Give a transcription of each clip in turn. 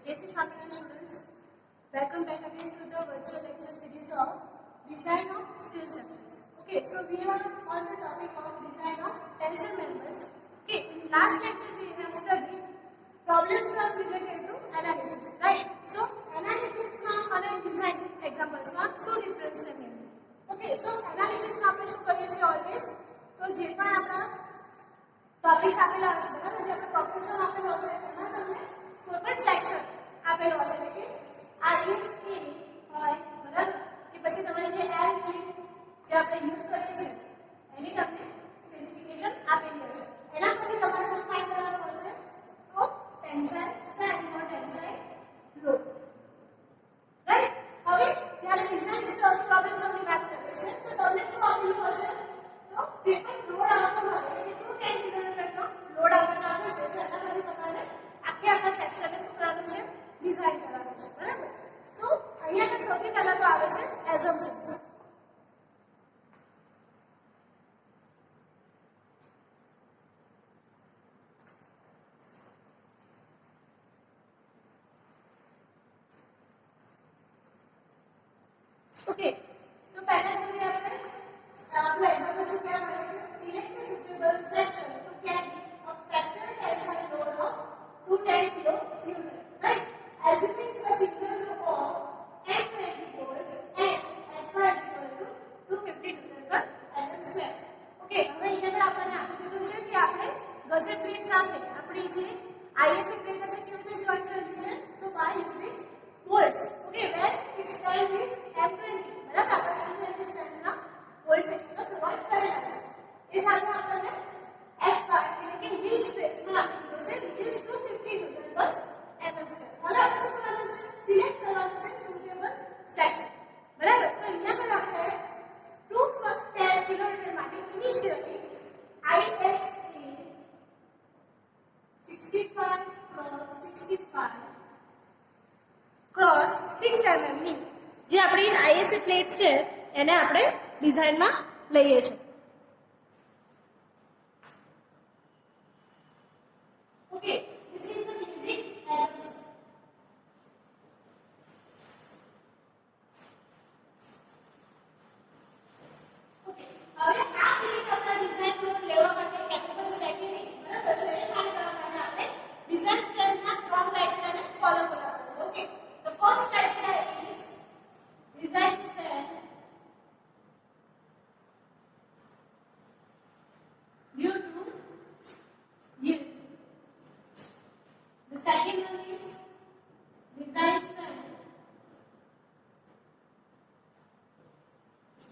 JC Swaminathan students, welcome back again to the virtual lecture series of design of steel structures. Okay, so we are on the topic of design of tensile members. Okay, in last lecture we have studied problems are related to analysis, right? So analysis માં અને design examples માં શું difference છે? Okay, so analysis માં આપણે શું કરીએ છીએ always? તો જે પણ આપણા ટોપિક્સ આપેલા છે બરાબર, જે આપણે પ્રોપોર્શન આપેલો હશે એમાં તમને કોઈ પણ સેક્શન આપેલો હશે એટલે કે IS A હોય બરાબર, કે પછી તમારી જે L જે આપણે યુઝ કરીએ છીએ એની તમને સ્પેસિફિકેશન આપેલી હશે. એના પછી તમારે શું ફાઇન્ડ કરવાનું હશે? તો tensile strength or tensile load, right? હવે જ્યારે ડિઝાઇન પ્રોબ્લેમ્સની વાત કરીએ છીએ તો તમને શું આપેલું હશે? તો જે પણ લોડ આવતો હોય એટલે કે 210 કિલોન્યુટનનો લોડ આપણને આપ્યો છે, એના પછી તમારે આખા સેક્શનને શું કરવાનું છે? ડિઝાઇન કરવાનું છે, બરાબર? સો અહીંયા સૌથી પહેલા તો આવે છે એઝમ્પશન્સ. ઓકે, તો પહેલા જોઈએ આપણે આપણો એક્ઝામ્પલ શું કહેવા માંગે છે? Select a suitable section to carry a factor tensile load of 210 kilo Newton, right? Assuming a single row of M20 bolts and Fy is equal to 250 Newton per mm square. Okay, હવે અહીંયા આપણને આપી દીધું છે કે આપણે gusset plate સાથે આપણી જે ISA પ્લેટ છે કેવી રીતે જોઈન કરેલી છે? So by using bolts. Okay, where its strength is M20. બરાબર, આપણે M20 સ્ટ્રેન્થના bolts એકને પ્રોવાઇડ કરેલા છે. એ સાથે આપણને Fy એટલે કે yield stress માં આપી દીધો છે which is 250 Newton per mm square. હવે આપણે શું કરવાનું છે? સિલેક્ટ કરવાનું છે suitable section. બરાબર, તો અહીંયા પર આપણે 210 કિલોન્યુટન માટે initially ISA 65 cross 65 cross 6 mm ની જે આપણી ISA પ્લેટ છે એને આપણે ડિઝાઇનમાં લઈએ છીએ. Okay, this is the basic assumption. Okay, હવે આ પ્લેટ આપણા ડિઝાઇન પર લેવા માટે કેપેબલ છે કે નહીં બરાબર છે એ ફાઇન્ડ કરવા માટે આપણે ડિઝાઇન સ્ટ્રેન્થના 3 ક્રાઇટેરિયાને ફોલો કરવા પડશે. Okay, the first criteria is design strength due to yield. The second one is design strength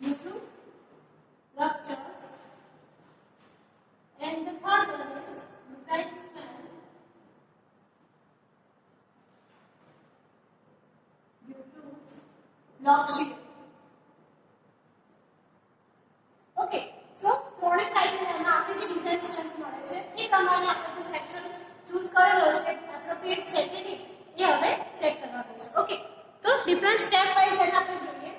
due to rupture, and the third one is design strength due to lock shear. Okay, so ત્રણે ક્રાઇટેરિયામાં આપણે જે design strength મળે છે એ પ્રમાણે આપણે જે section choose કરેલો છે એપ્રોપ્રિએટ છે કે નહીં એ હવે ચેક કરવાનું છે. ઓકે, તો ડિફરન્ટ સ્ટેપ વાઇઝ એને આપણે જોઈએ.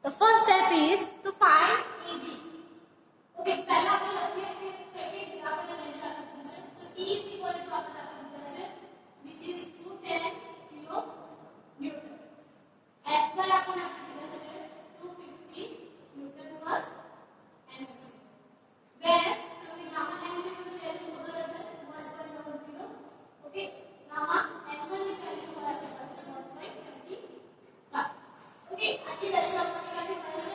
The first step is to find Ag. Okay, પહેલા આપણે લખીએ કે કેટલી આપણે લઈને રાખવાનું છે. તો E is equal to આપણે આપેલું છે which is 210 kilo Newton. Fy આપણે આપેલું છે 250 Newton per mm square. Where તમને ગામા m ની વેલ્યુ ખબર હશે 1.10. ઓકે, ગામા m1 ની વેલ્યુ ખબર હશે 0.25. ઓકે, આની વેલ્યુ આપણને ક્યાંથી મળે છે?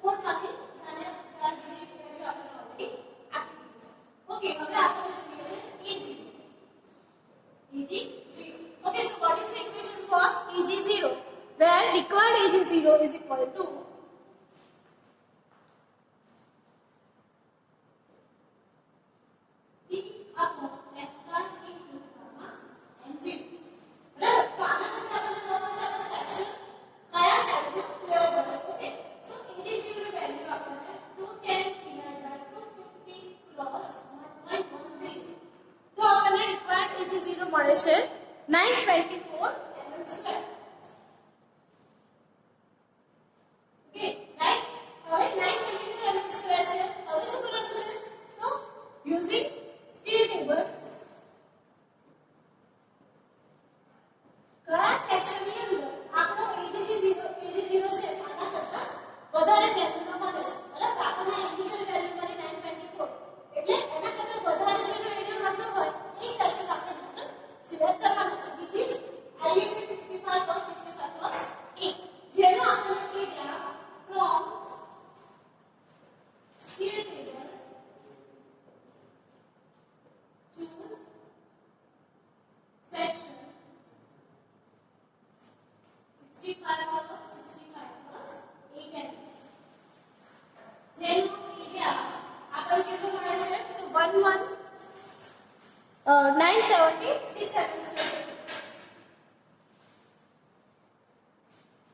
કોડમાંથી, અને ચાર બીજી વેલ્યુ આપણે ઓલરેડી આપી દીધી છે. ઓકે, હવે આપણે જોઈએ છે Ag0. Okay, so what is the equation for Ag0? Where required Ag0 is equal to P upon F1 into gamma m0. બરાબર, તો આના માટે આપણે લેવા પડશે આપણે સેક્શન કયા સાઈડમાં લેવો પડશે. ઓકે, સો Ag0 ની વેલ્યુ આપણને 210 divided by 250 cross 1.10. તો આપણને રિક્વાયર્ડ Ag0 મળે છે 924 mm square. Okay, right? હવે 924 mm square છે. હવે શું કરવાનું છે? તો using 976 mm.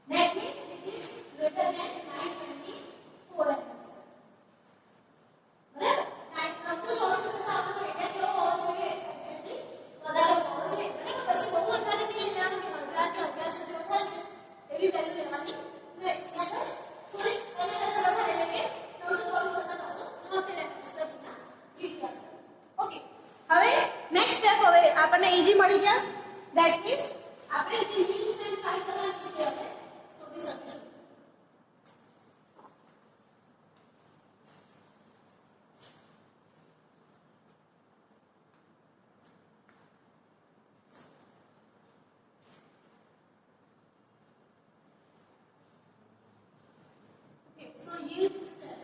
That means it is greater than 924 mm. બરાબર 924 કરતા આપણો એરિયા કેવો હોવો જોઈએ એક્ઝેક્ટલી વધારે હોવો જોઈએ બરાબર પછી બહુ વધારે નહીં લેવાનું કે 1000 કે 1100 જેવો થાય છે એવી વેલ્યુ લેવાની નહીં બરાબર થોડી તમે કરતા વધારે એટલે કે 924 કરતા 976 mm ના લીધા ઓકે હવે નેક્સ્ટ સ્ટેપ હવે આપણને ઈઝી મળી ગયા ધેટ મીન્સ આપણે રિવીલ સ્ટેપ ફાઇન્ડ કરવાની છે હવે શોધી શકીશું so yield step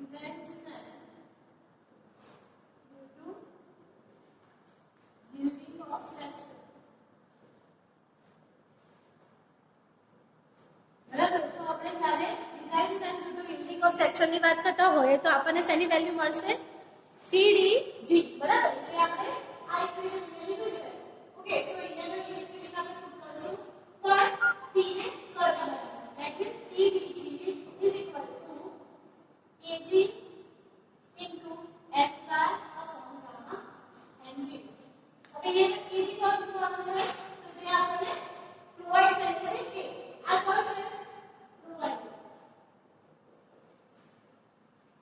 design step due to yielding of section બરાબર તો આપણે જ્યારે design step due to yielding of section ની વાત કરતા હોઈએ તો આપણને શેની વેલ્યુ મળશે TDG બરાબર જે આપણે આ ઇક્વેશન અહીંયા લીધું છે ઓકે સો અહીંયાનો ઇક્વેશન આપણે પુટ કરશું પર P ને કરતા બરાબર that means TDG is equal to AG into F bar upon gamma mg હવે અહીંયા AG તો પૂછવાનું છે તો જે આપણે પ્રોવાઈડ કરીએ છે કે આ કયો છે provide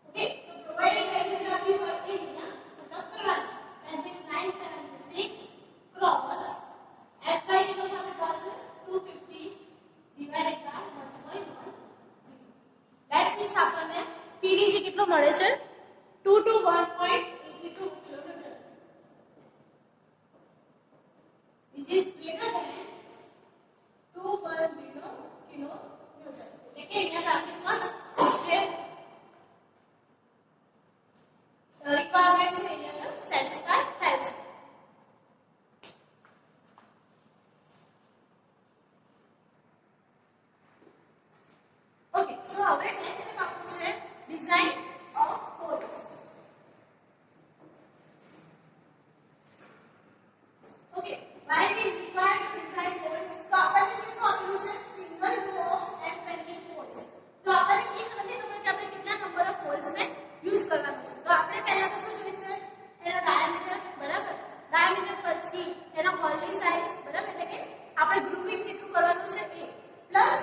okay so provided value છે આપણી પર AG ના મતલબ કરવાનું ધેટ મીન્સ 976 cross F5 કેટલો છે આપણી પાસે 250 divided by 1.10 that means આપણને TDG કેટલો મળે છે 2 to 1.82 kilometre which is greater than 210 kilometre એટલે કે અહીંયા આપણી ફર્સ્ટ જે રિક્વાયરમેન્ટ છે અહીંયા સેટિસ્ફાઈ થાય છે ઓકે સો હવે નેક્સ્ટ સ્ટેપ આપણું છે design of poles okay why we require to design poles તો આપણને શું આપેલું છે single row of end pending poles તો આપણને એક નથી ખબર કે આપણે કેટલા નંબર ઓફ પોલ્સ ને યુઝ કરવાનું છે તો આપણે પહેલા તો શું જોઈશે એનો ડાયામીટર બરાબર ડાયામીટર પરથી એનો હોલની સાઈઝ બરાબર એટલે કે આપણે ગ્રુપિંગ કેટલું કરવાનું છે એ પ્લસ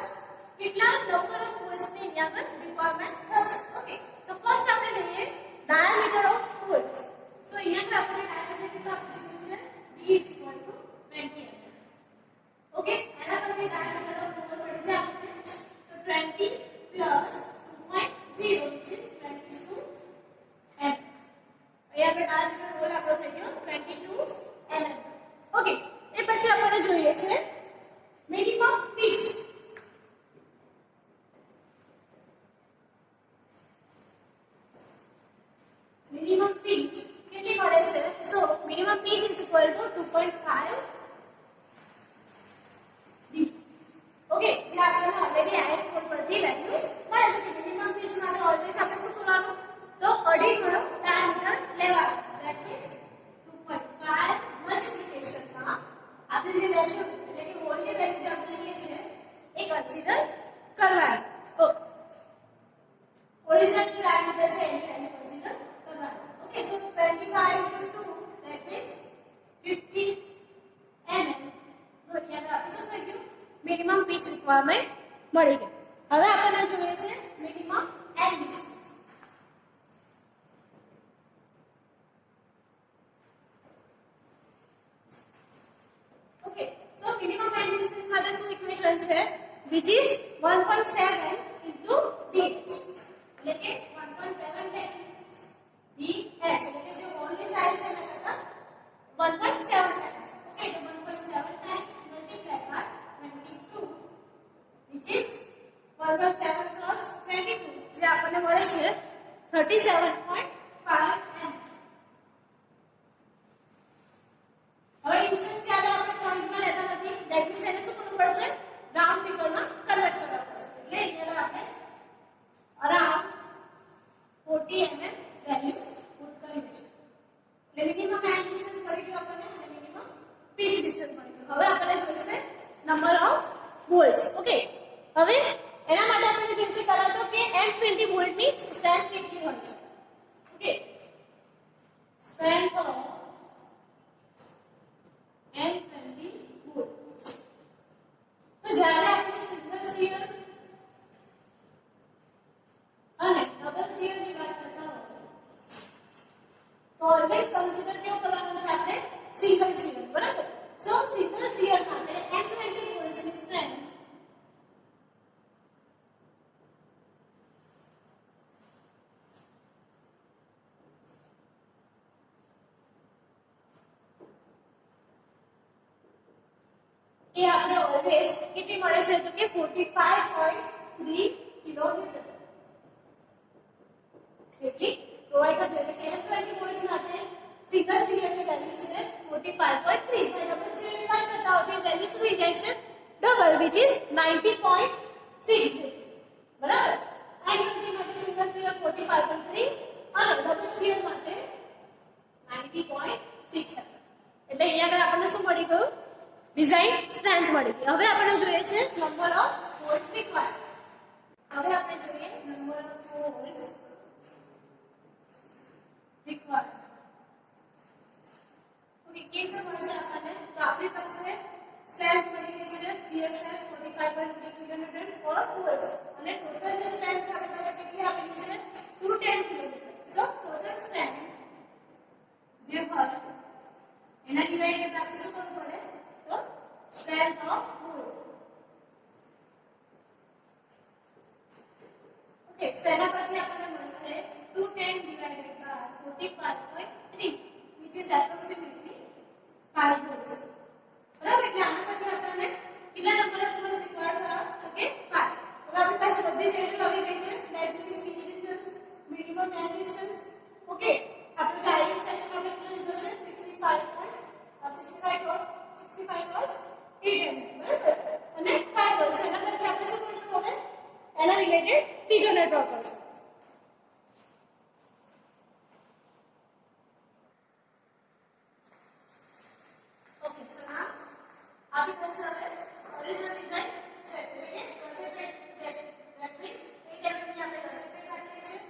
કેટલા નંબર ઓફ પોલ્સ ની અહીંયા આગળ રિક્વાયરમેન્ટ થશે ઓકે તો ફર્સ્ટ આપણે લઈએ ડાયામીટર ઓફ પોલ્સ સો અહીંયા આગળ આપણે ડાયામીટર કેટલું આપી દીધું છે D 20 mm ઓકે એના પરથી ડાયામીટર ઓફ પોલ મળી જાય આપણને સો 20 plus 2.0 which is 22 mm અહીંયા આગળ ડાયામીટર પોલ આપણો થઈ ગયો 22 mm ઓકે એ પછી આપણને જોઈએ છે મિનિમમ પિચ minimum pitch કેટલી મળે છે સો minimum pitch is equal to 2.5 d okay જે આપણને ઓલરેડી આઈએસ કોડ પરથી વેલ્યુ મળે છે કે minimum pitch માટે ઓલવેઝ આપણે શું કરવાનું તો અઢી ગણો ડાયામીટર લેવાનું ધેટ મીન્સ 2.5 મલ્ટીપ્લિકેશન માં આપણે જે વેલ્યુ એટલે કે હોલની વેલ્યુ જે આપણે લઈએ છે એ કન્સિડર કરવાની ઓકે ઓરિજિનલ ડાયામીટર છે એની value consider okay so 25 into 2 that means 50 mm નો યાદ રાખીશું થઈ ગયું મિનિમમ પિચ રિક્વાયરમેન્ટ મળી ગઈ હવે આપણને જોઈએ છે minimum and distance okay so minimum and distance માટે શું ઇક્વેશન છે which is 1.7 into dh એટલે કે 1.7 times dh એટલે કે જે હોલની સાઈઝ છે એના કરતા 1.7 times ઓકે તો 1.7 times multiplied by 22 which is 1.7 plus 22 જે આપણને મળે છે 37.5 mm હવે ડિસ્ટન્સ ક્યારે આપણે પોઈન્ટમાં લેતા નથી ધેટ મીન્સ એને શું કરવું પડશે રાઉન્ડ ફિગરમાં કન્વર્ટ કરવા પડશે એટલે અહીંયા આપણે અરાઉન્ડ 40 mm વોલ્ટ્સ. ઓકે, હવે એના માટે આપણે જોઈશે પહેલા તો કે M20 વોલ્ટની સ્ટ્રેન્થ કેટલી હોય છે. Okay, strength of M20 volt. તો જ્યારે આપણે સિંગલ શિયર અને ડબલ શિયર ની વાત કરતા હોય તો ઓલવેઝ કન્સિડર કેવું કરવાનું છે આપણે સિંગલ શિયર. બરાબર. સો સિંગલ શિયર માટે M20 વોલ્ટ્સ ની સ્ટ્રેન્થ એ આપણે ઓલવેઝ કેટલી મળે છે તો કે 45.3 કિલોન્યુટન કેટલી પ્રોવાઈડ થતી એટલે કે M20 વોલ્ટ સાથે સિંગલ શિયરની વેલ્યુ છે 45.3. ડબલ શિયરની વાત કરતા હોય તો વેલ્યુ શું થઈ જાય છે ડબલ which is 90.6. બરાબર. M20 માટે સિંગલ શિયર 45.3 અને ડબલ શિયર માટે 90.6. એટલે અહીંયા આગળ આપણને શું મળી ગયું ડિઝાઇન સ્ટ્રેન્થ મળી ગઈ. હવે આપણે જોઈએ છે નંબર ઓફ વોલ્ટ્સ રિક્વાયર્ડ. હવે આપણે જોઈએ નંબર ઓફ વોલ્ટ્સ રિક્વાયર્ડ. ઓકે, કેવી મળશે આપણને તો આપણી પાસે સ્ટ્રેન્થ મળી ગઈ છે શિયર સ્ટ્રેન્થ 45.3 કિલોન્યુટન પર વોલ્ટ્સ અને ટોટલ જે સ્ટ્રેન્થ છે આપણી પાસે કેટલી આપેલી છે 210 કિલોન્યુટન. સો ટોટલ સ્ટ્રેન્થ જે હોય એના ડિવાઇડેડ આપણે શું કરવું પડે તો strength of wood. Okay, સેના પરથી આપણને મળશે 210 divided by 45.3 which is approximately 5 volts. બરાબર. એટલે આના પરથી આપણને કેટલા નંબર ઓફ વોલ્ટ્સ રિક્વાયર્ડ થયા તો કે 5. હવે આપણી પાસે બધી વેલ્યુ આવી ગઈ છે. that means pitch distance, minimum end distance. Okay, આપણે ચાઇનીઝ સેક્શન આપણે કેટલો લીધો છે 65 cos 8 બરાબર અને 5 વોલ્ટ છે. એના પરથી આપણે શું કરીશું હવે એના રિલેટેડ ફિગરને ડ્રો કરીશું. ઓકે, સો now આપણી પાસે હવે ઓરિજિનલ ડિઝાઇન છે એટલે કે કન્સેપ્ટેડ જેટ that means એ ટેબલની આપણે કન્સેપ્ટેડ રાખીએ છીએ.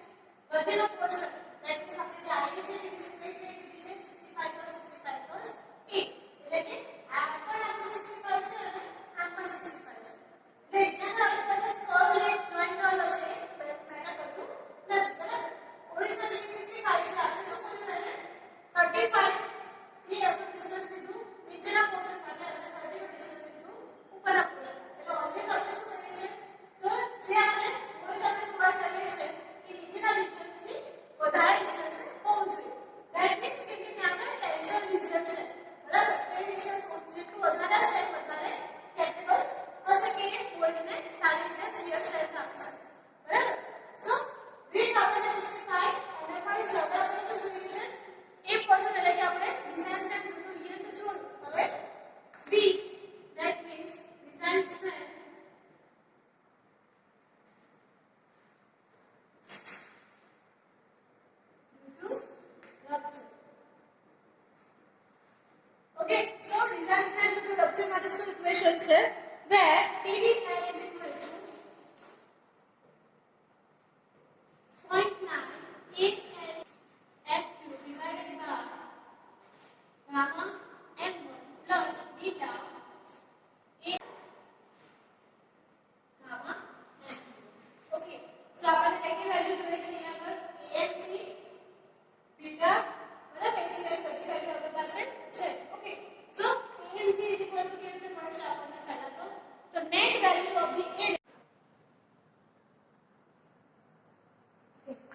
વચ્ચેનો પોર્શન that means આપણે જે આઈએ છે તે સ્ટ્રેટ પ્લેટ લીધી છે 65 cos 8 એટલે કે આ પણ આપણો 65 છે અને આ પણ 65 છે. એટલે અહીંયા આપણી પાસે કર્વ લાઈન જોઈન્ટ થયેલો છે મેટર કરતું નથી. બરાબર. ઓરિજિનલ લિમિટ 65 છે. આપણે શું કર્યું એને 35 થી આપણે ડિસ્ટન્સ લીધું નીચેના પોર્શન માટે અને 30 નું ડિસ્ટન્સ લીધું ઉપરના પોર્શન. એટલે ઓલવેઝ આપણે શું કરીએ છીએ તો જે આપણે પોઈન્ટ આપણે પ્રોવાઈડ કરીએ છીએ કે નીચેના ડિસ્ટન્સથી વધારે ડિસ્ટન્સ હોવું જોઈએ. ધેટ મીન્સ કે ત્યાં આગળ ટેન્શન રિજન છે. બરાબર. તે ડિસ્ટન્સ જેટલું વધારે હશે વધારે કેપેબલ હશે કે બોલ્ટને સારી રીતે શિયર સ્ટ્રેન્થ આપી શકે. બરાબર. સો વિડ્થ આપણને 65 અને મળી છે. હવે આપણે શું જોઈએ છે એ પોર્શન એટલે કે આપણે ડિઝાઇન સ્ટ્રેન્થ બધું અહીંયા તો જોયું. હવે be that means design strength Okay, so design strength to rupture માટે શું ઇક્વેશન છે where TDI is equal to 0.9 ALFU divided by gamma m1 plus beta a gamma m2. Okay, so આપણે કઈ વેલ્યુ જોઈએ છે અહીંયા આગળ ANC beta બરાબર એ સિવાય બધી વેલ્યુ આપણી પાસે છે. Okay, so ANC is equal to કેવી રીતે મળશે આપણને પહેલા તો net value of the A.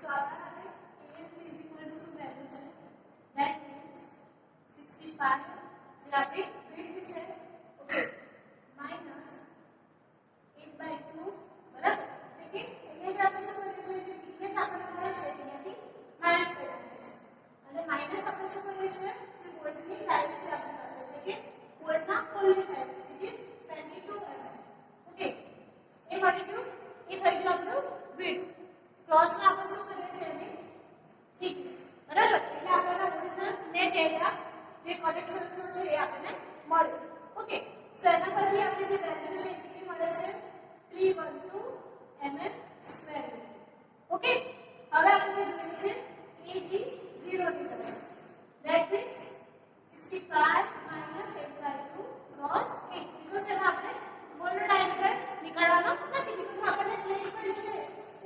So આપણા સાથે ANC is equal to શું વેલ્યુ છે that means 65 પોલનો ડાયરેક્ટ નીકળવાનો નથી બીકોઝ આપણને નેક્સ્ટ વેલ્યુ છે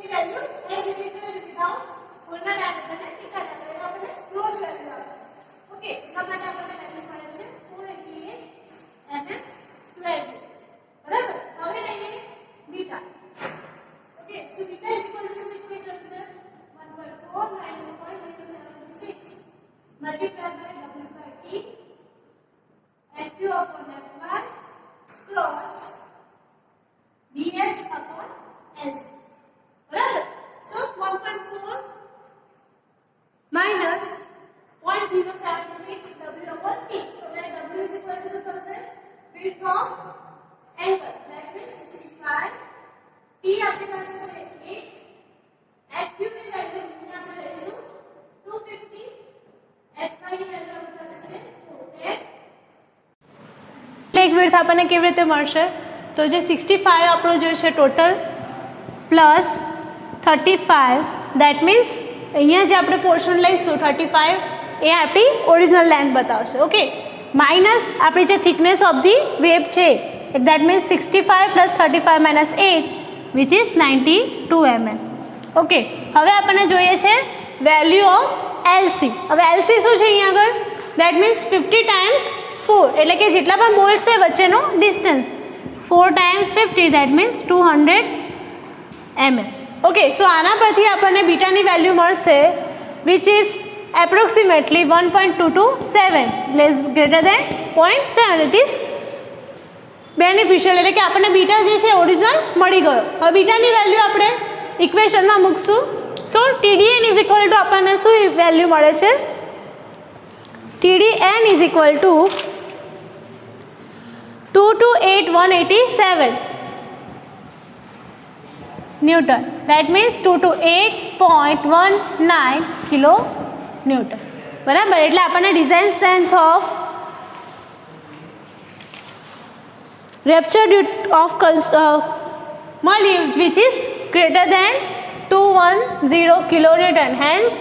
એ value as it is without પોલના ડાયરેક્ટને નીકળ્યા એટલે આપણને ક્લોઝ વેલ્યુ આવશે ઓકે એટલા માટે આપણને વેલ્યુ મળે છે 488 mm સ્ક્વેર બરાબર હવે લઈએ beta okay so beta is equal to શું ઇક્વેશન છે 1/4 0.076 multiplied by w by t fu upon fy cross bs upon lc બરાબર સો 1.4 minus 0.076 w upon t so where w is equal to શું થશે width of angle that means 65 t આપણી પાસે છે 8 fu ની value આપણે લઈશું 250 fy ની વેલ્યુ આપણી પાસે છે 410 લેગ વિડ્થ આપણને કેવી રીતે મળશે તો જે 65 આપણો જે છે ટોટલ પ્લસ 35 દેટ મીન્સ અહીંયા જે આપણે પોર્શન લઈશું 35 એ આપણી ઓરિજિનલ લેન્થ બતાવશે ઓકે માઇનસ આપણી જે થિકનેસ ઓફ ધી વેબ છે that means 65 plus 35 minus 8 which is 92 mm okay હવે આપણને જોઈએ છે વેલ્યુ ઓફ એલસી હવે એલસી શું છે અહીંયા આગળ દેટ મીન્સ 50 ટાઈમ્સ 4 એટલે કે જેટલા પણ બોલ્ટ છે વચ્ચેનું distance 4 times 50 that means 200 mm okay so આના પરથી આપણને બીટાની વેલ્યુ મળશે which is approximately 1.227 less greater than 0.7 it is beneficial એટલે કે આપણને બીટા જે છે ઓરિજિનલ મળી ગયો હવે બીટાની વેલ્યુ આપણે ઇક્વેશનમાં મૂકશું સો TDN ઇઝ ઇક્વલ ટુ આપણને શું વેલ્યુ મળે છે TDN is equal to 228187 Newton. That means 228.19 kilo newton બરાબર એટલે આપણને design strength of rupture of મળી which is greater than 210 kilo newton hence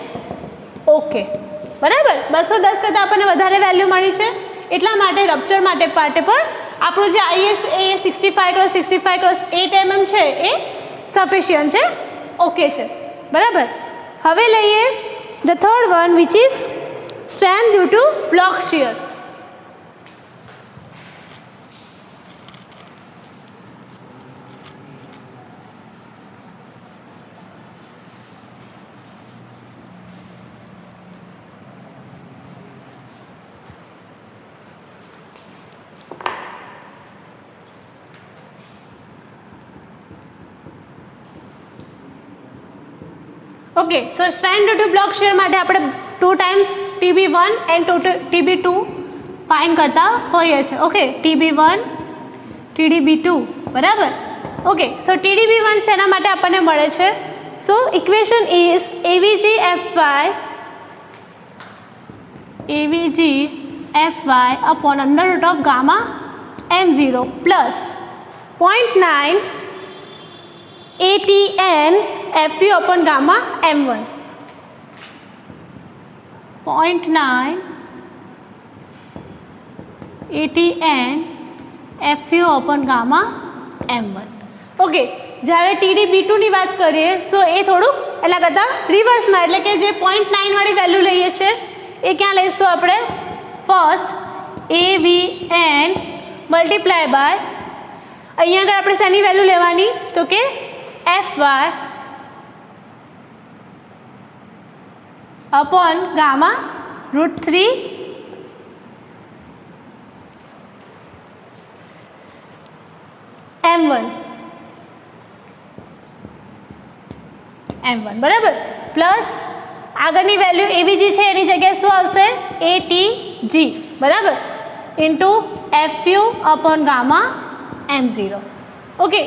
okay બરાબર 210 કરતાં આપણને વધારે વેલ્યુ મળી છે એટલા માટે રપ્ચર માટે પણ આપણું જે IS એ 65x65x8 mm છે એ સફિશિયન્ટ છે ઓકે છે બરાબર હવે લઈએ the third one which is strength due to block shear okay so strength due to block shear માટે આપણે 2 times TB1 and TB2 find કરતા હોઈએ છીએ ઓકે TB1 TDB2 બરાબર ઓકે સો TDB1 શેના માટે આપણને મળે છે so equation is AVG upon under root of gamma m0 plus 0.9 ATN FU upon gamma m1 0.9 ATN FU upon gamma m1 okay જ્યારે TDB2 ની વાત કરીએ સો એ થોડુંક એટલા કરતાં રિવર્સમાં એટલે કે જે 0.9 વાળી વેલ્યુ લઈએ છીએ એ ક્યાં લઈશું આપણે ફર્સ્ટ AVN મલ્ટીપ્લાય બાય અહીંયા આગળ આપણે શેની વેલ્યુ લેવાની તો કે FY upon gamma √3 m1 બરાબર પ્લસ આગળની વેલ્યુ AVG છે એની જગ્યાએ શું આવશે ATG બરાબર into FU upon gamma m0 okay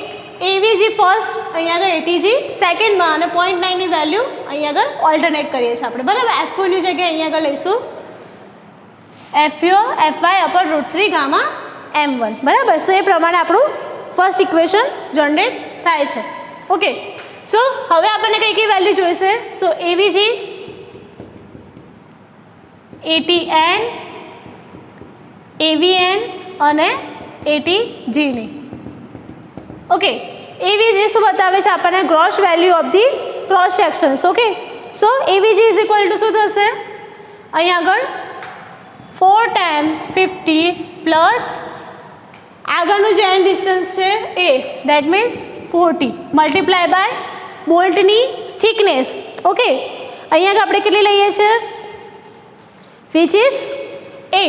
AVG first અહીંયા આગળ ATG સેકન્ડમાં અને 0.9 ની વેલ્યુ અહીંયા આગળ ઓલ્ટરનેટ કરીએ છીએ આપણે બરાબર FU ની જગ્યાએ અહીંયા આગળ લઈશું FU FY upon √3 gamma m1 બરાબર સો એ પ્રમાણે આપણું ફર્સ્ટ ઇક્વેશન જનરેટ થાય છે ઓકે સો હવે આપણને કઈ કઈ વેલ્યુ જોઈશે સો AVG ATN AVN અને ATG ની ઓકે એવીજી શું બતાવે છે આપણને gross value of the cross sections okay so એવીજી is equal to શું થશે અહીં આગળ 4 ટાઈમ્સ 50 પ્લસ આગળનું જે એન્ડ ડિસ્ટન્સ છે એ દેટ મીન્સ 40 મલ્ટીપ્લાય બાય બોલ્ટની થિકનેસ ઓકે અહીંયા આપણે કેટલી લઈએ છીએ વિચ ઇઝ 8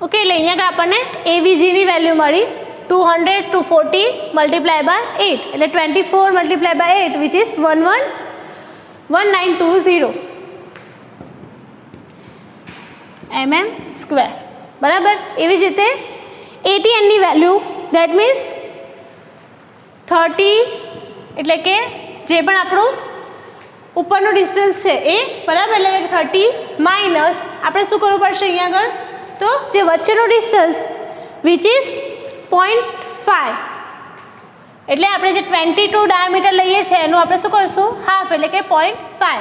ઓકે એટલે અહીંયા આપણને એવીજીની વેલ્યુ મળી 200 to 40 મલ્ટીપ્લાય બાય 8 એટલે 24 multiply by 8 which is 1920 mm square બરાબર એવી જ રીતે ATNની વેલ્યુ દેટ મીન્સ 30 એટલે કે જે પણ આપણું ઉપરનું ડિસ્ટન્સ છે એ બરાબર એટલે 30 માઇનસ આપણે શું કરવું પડશે અહીંયા આગળ તો જે વચ્ચેનું ડિસ્ટન્સ વિચ ઇઝ 0.5 એટલે આપણે જે 22 ડાયામીટર લઈએ છીએ એનું આપણે શું કરશું હાફ એટલે કે 0.5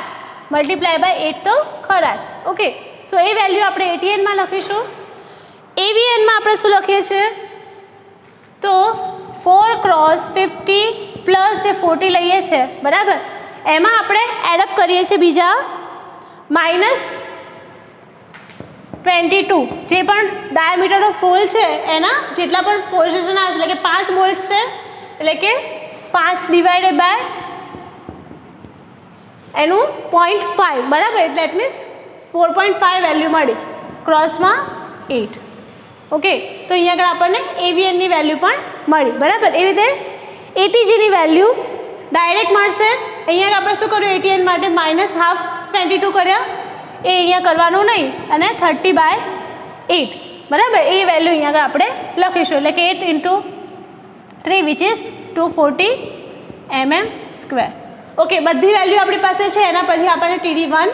મલ્ટીપ્લાય બાય 8 તો ખરા જ ઓકે સો એ વેલ્યુ આપણે ATNમાં લખીશું AVNમાં આપણે શું લખીએ છીએ તો 4 ક્રોસ 50 પ્લસ જે 40 લઈએ છીએ બરાબર એમાં આપણે એડઅપ કરીએ છીએ બીજા માઇનસ 22 જે પણ ડાયામીટર ઓફ હોલ છે એના જેટલા પણ પોઝિશન આવે એટલે કે 5 બોલ્ટ છે એટલે કે 5 ડિવાઇડેડ બાય એનું 0.5 બરાબર એટલે એટ મીન્સ 4.5 વેલ્યુ મળી ક્રોસમાં 8 ઓકે તો અહીંયા આગળ આપણને AVNની વેલ્યુ પણ મળી બરાબર એવી રીતે ATGની વેલ્યુ ડાયરેક્ટ મળશે અહીંયા આપણે શું કર્યું ATN માટે માઇનસ હાફ 22 કર્યા એ અહીંયા કરવાનું નહીં અને 30/8 બરાબર એ વેલ્યુ અહીંયા આગળ આપણે લખીશું એટલે કે 8 × 3 which is 240 mm square okay બધી વેલ્યુ આપણી પાસે છે એના પછી આપણને TD1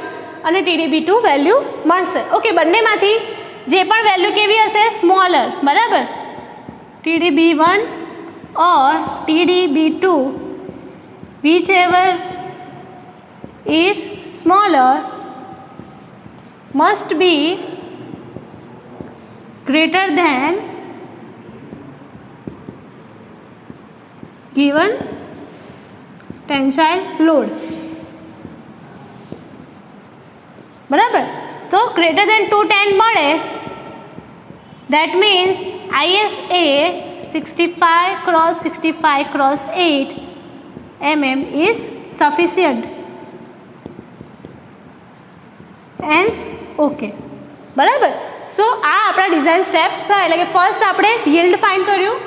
અને TDB2 વેલ્યુ મળશે ઓકે બંનેમાંથી જે પણ વેલ્યુ કેવી હશે સ્મોલર બરાબર TDB1 or TDB2 whichever is smaller must be greater than given tensile load બરાબર તો ગ્રેટર દેન 210 મળે that means ISA 65x65x8 mm is sufficient hence okay બરાબર સો આ આપણા ડિઝાઇન સ્ટેપ્સ થાય એટલે કે ફર્સ્ટ આપણે યીલ્ડ ફાઇન્ડ કર્યું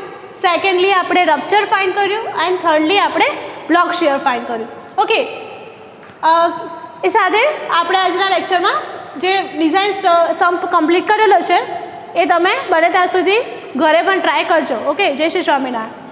સેકન્ડલી આપણે રપ્ચર ફાઇન્ડ કર્યું એન્ડ થર્ડલી આપણે બ્લોક શિયર ફાઇન્ડ કર્યું ઓકે એ સાથે આપણે આજના લેક્ચરમાં જે ડિઝાઇન સમ્પ કમ્પ્લીટ કરેલો છે એ તમે બને ત્યાં સુધી ઘરે પણ ટ્રાય કરજો ઓકે જય શ્રી સ્વામિનારાયણ